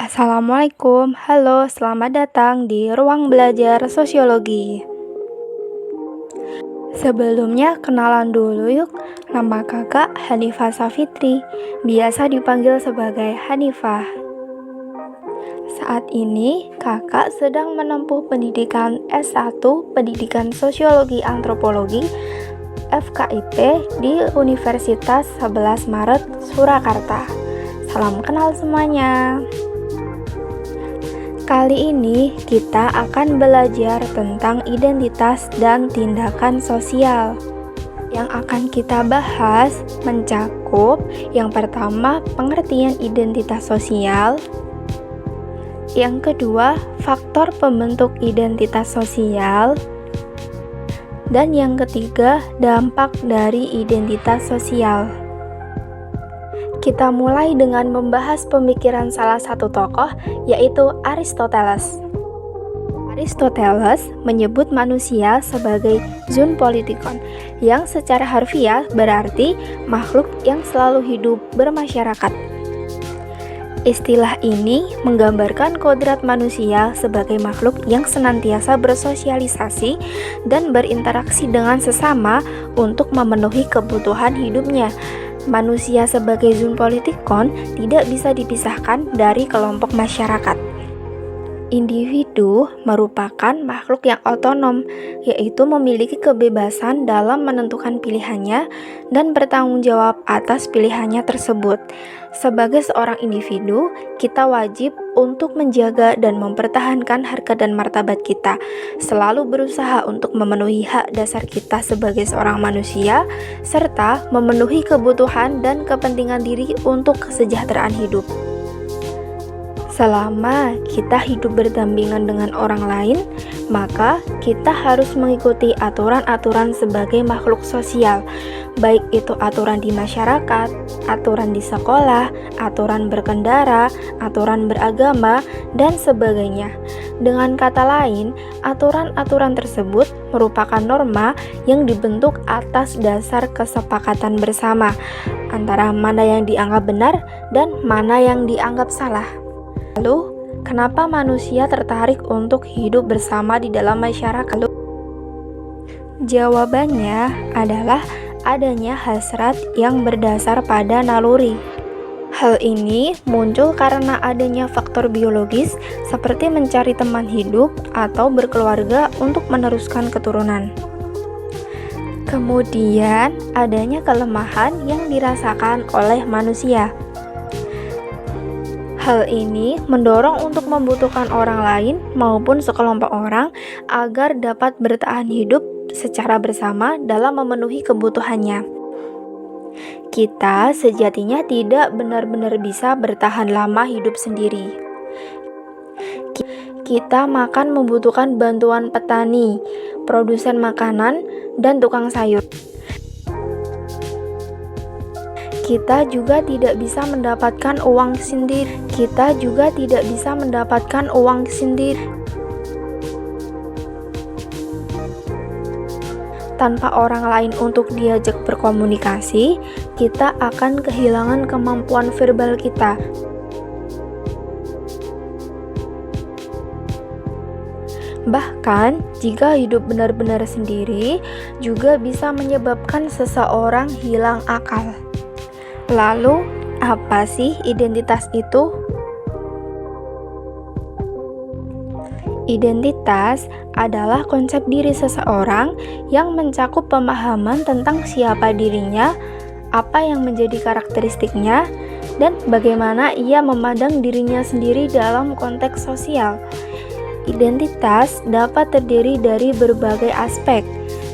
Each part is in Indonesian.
Assalamualaikum, halo, selamat datang di Ruang Belajar Sosiologi. Sebelumnya kenalan dulu yuk, nama kakak Hanifah Safitri, biasa dipanggil sebagai Hanifah. Saat ini kakak sedang menempuh pendidikan S1 Pendidikan Sosiologi Antropologi FKIP di Universitas 11 Maret, Surakarta. Salam kenal semuanya. Kali ini kita akan belajar tentang identitas dan tindakan sosial. Yang akan kita bahas mencakup yang pertama pengertian identitas sosial, yang kedua faktor pembentuk identitas sosial, dan yang ketiga dampak dari identitas sosial. Kita mulai dengan membahas pemikiran salah satu tokoh, yaitu Aristoteles. Aristoteles menyebut manusia sebagai zoon politikon, yang secara harfiah berarti makhluk yang selalu hidup bermasyarakat. Istilah ini menggambarkan kodrat manusia sebagai makhluk yang senantiasa bersosialisasi dan berinteraksi dengan sesama untuk memenuhi kebutuhan hidupnya. Manusia sebagai zoon politikon tidak bisa dipisahkan dari kelompok masyarakat. Individu merupakan makhluk yang otonom, yaitu memiliki kebebasan dalam menentukan pilihannya dan bertanggung jawab atas pilihannya tersebut. Sebagai seorang individu, kita wajib untuk menjaga dan mempertahankan harkat dan martabat kita, selalu berusaha untuk memenuhi hak dasar kita sebagai seorang manusia, serta memenuhi kebutuhan dan kepentingan diri untuk kesejahteraan hidup. Selama kita hidup berdampingan dengan orang lain, maka kita harus mengikuti aturan-aturan sebagai makhluk sosial, baik itu aturan di masyarakat, aturan di sekolah, aturan berkendara, aturan beragama, dan sebagainya. Dengan kata lain, aturan-aturan tersebut merupakan norma yang dibentuk atas dasar kesepakatan bersama antara mana yang dianggap benar dan mana yang dianggap salah. Lalu, kenapa manusia tertarik untuk hidup bersama di dalam masyarakat? Jawabannya adalah adanya hasrat yang berdasar pada naluri. Hal ini muncul karena adanya faktor biologis seperti mencari teman hidup atau berkeluarga untuk meneruskan keturunan. Kemudian, adanya kelemahan yang dirasakan oleh manusia. Hal ini mendorong untuk membutuhkan orang lain maupun sekelompok orang agar dapat bertahan hidup secara bersama dalam memenuhi kebutuhannya. Kita sejatinya tidak benar-benar bisa bertahan lama hidup sendiri. Kita makan membutuhkan bantuan petani, produsen makanan, dan tukang sayur. Kita juga tidak bisa mendapatkan uang sendiri. Tanpa orang lain untuk diajak berkomunikasi, kita akan kehilangan kemampuan verbal kita. Bahkan, jika hidup benar-benar sendiri, juga bisa menyebabkan seseorang hilang akal. Lalu, apa sih identitas itu? Identitas adalah konsep diri seseorang yang mencakup pemahaman tentang siapa dirinya, apa yang menjadi karakteristiknya, dan bagaimana ia memandang dirinya sendiri dalam konteks sosial. Identitas dapat terdiri dari berbagai aspek,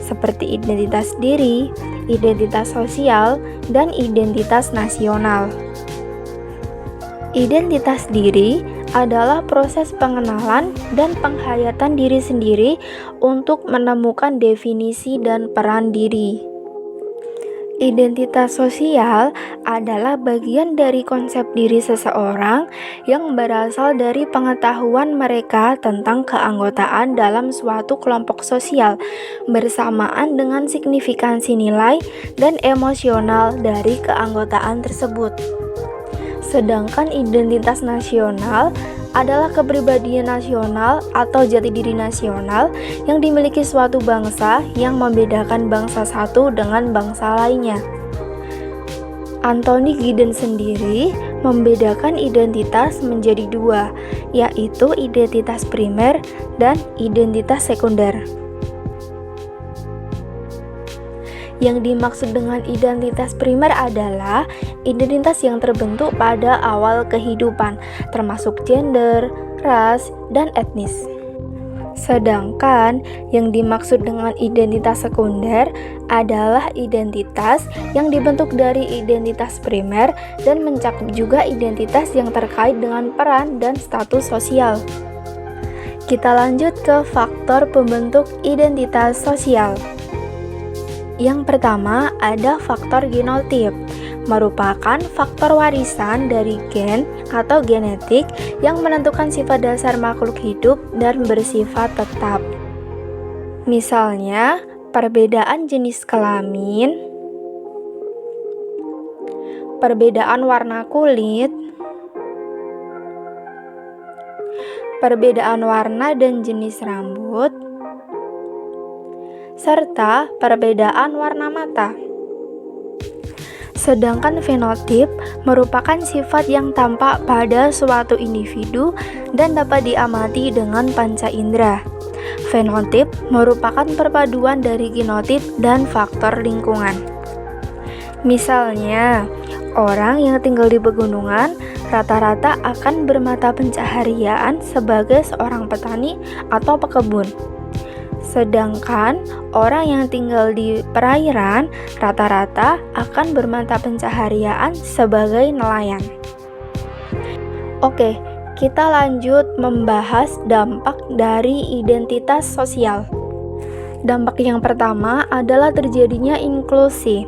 seperti identitas diri, identitas sosial, dan identitas nasional. Identitas diri adalah proses pengenalan dan penghayatan diri sendiri untuk menemukan definisi dan peran diri. Identitas sosial adalah bagian dari konsep diri seseorang yang berasal dari pengetahuan mereka tentang keanggotaan dalam suatu kelompok sosial, bersamaan dengan signifikansi nilai dan emosional dari keanggotaan tersebut. Sedangkan identitas nasional adalah kepribadian nasional atau jati diri nasional yang dimiliki suatu bangsa yang membedakan bangsa satu dengan bangsa lainnya. Anthony Giddens sendiri membedakan identitas menjadi dua, yaitu identitas primer dan identitas sekunder. Yang dimaksud dengan identitas primer adalah identitas yang terbentuk pada awal kehidupan, termasuk gender, ras, dan etnis. Sedangkan yang dimaksud dengan identitas sekunder adalah identitas yang dibentuk dari identitas primer dan mencakup juga identitas yang terkait dengan peran dan status sosial. Kita lanjut ke faktor pembentuk identitas sosial. Yang pertama ada faktor genotip, merupakan faktor warisan dari gen atau genetik yang menentukan sifat dasar makhluk hidup dan bersifat tetap. Misalnya, perbedaan jenis kelamin, perbedaan warna kulit, perbedaan warna dan jenis rambut, serta perbedaan warna mata. Sedangkan fenotip merupakan sifat yang tampak pada suatu individu dan dapat diamati dengan panca indera. Fenotip merupakan perpaduan dari genotip dan faktor lingkungan. Misalnya, orang yang tinggal di pegunungan rata-rata akan bermata pencaharian sebagai seorang petani atau pekebun. Sedangkan orang yang tinggal di perairan rata-rata akan bermata pencaharian sebagai nelayan. Oke, kita lanjut membahas dampak dari identitas sosial. Dampak yang pertama adalah terjadinya inklusi.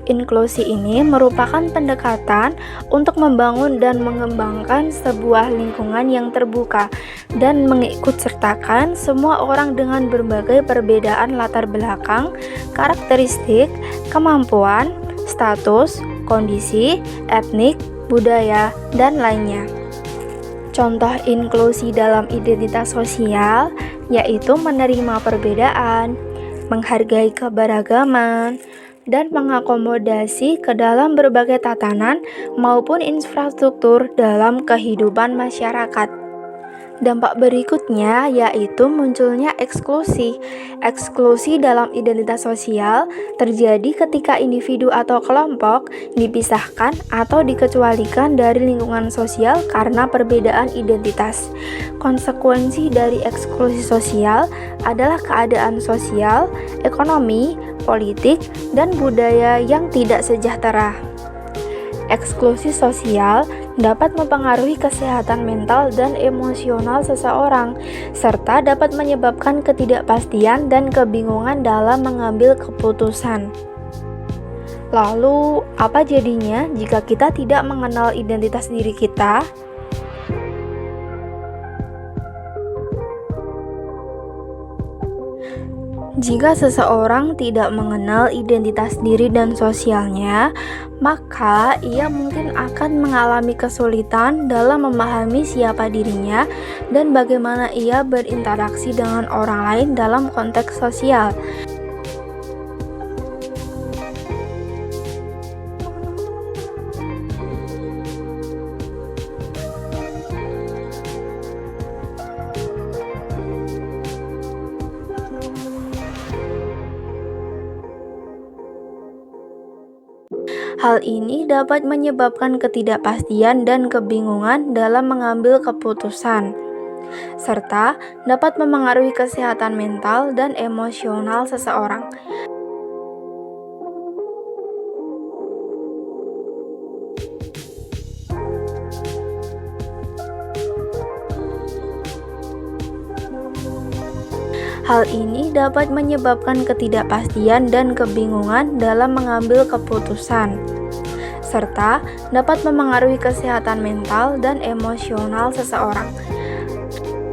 Inklusi ini merupakan pendekatan untuk membangun dan mengembangkan sebuah lingkungan yang terbuka dan mengikutsertakan semua orang dengan berbagai perbedaan latar belakang, karakteristik, kemampuan, status, kondisi, etnik, budaya, dan lainnya. Contoh inklusi dalam identitas sosial yaitu menerima perbedaan, menghargai keberagaman, dan mengakomodasi ke dalam berbagai tatanan maupun infrastruktur dalam kehidupan masyarakat. Dampak berikutnya yaitu munculnya eksklusi. Eksklusi dalam identitas sosial terjadi ketika individu atau kelompok dipisahkan atau dikecualikan dari lingkungan sosial karena perbedaan identitas. Konsekuensi dari eksklusi sosial adalah keadaan sosial, ekonomi, politik, dan budaya yang tidak sejahtera. Eksklusi sosial dapat mempengaruhi kesehatan mental dan emosional seseorang, serta dapat menyebabkan ketidakpastian dan kebingungan dalam mengambil keputusan. Lalu, apa jadinya jika kita tidak mengenal identitas diri kita? Jika seseorang tidak mengenal identitas diri dan sosialnya, maka ia mungkin akan mengalami kesulitan dalam memahami siapa dirinya dan bagaimana ia berinteraksi dengan orang lain dalam konteks sosial. Hal ini dapat menyebabkan ketidakpastian dan kebingungan dalam mengambil keputusan, serta dapat memengaruhi kesehatan mental dan emosional seseorang. Hal ini dapat menyebabkan ketidakpastian dan kebingungan dalam mengambil keputusan, serta dapat memengaruhi kesehatan mental dan emosional seseorang.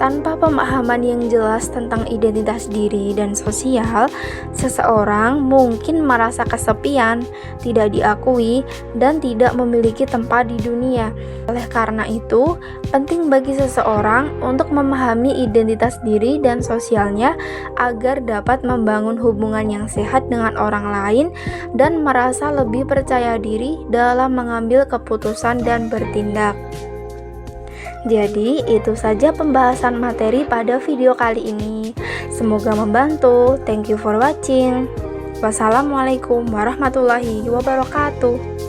Tanpa pemahaman yang jelas tentang identitas diri dan sosial, seseorang mungkin merasa kesepian, tidak diakui, dan tidak memiliki tempat di dunia. Oleh karena itu, penting bagi seseorang untuk memahami identitas diri dan sosialnya agar dapat membangun hubungan yang sehat dengan orang lain dan merasa lebih percaya diri dalam mengambil keputusan dan bertindak. Jadi, itu saja pembahasan materi pada video kali ini. Semoga membantu. Thank you for watching. Wassalamualaikum warahmatullahi wabarakatuh.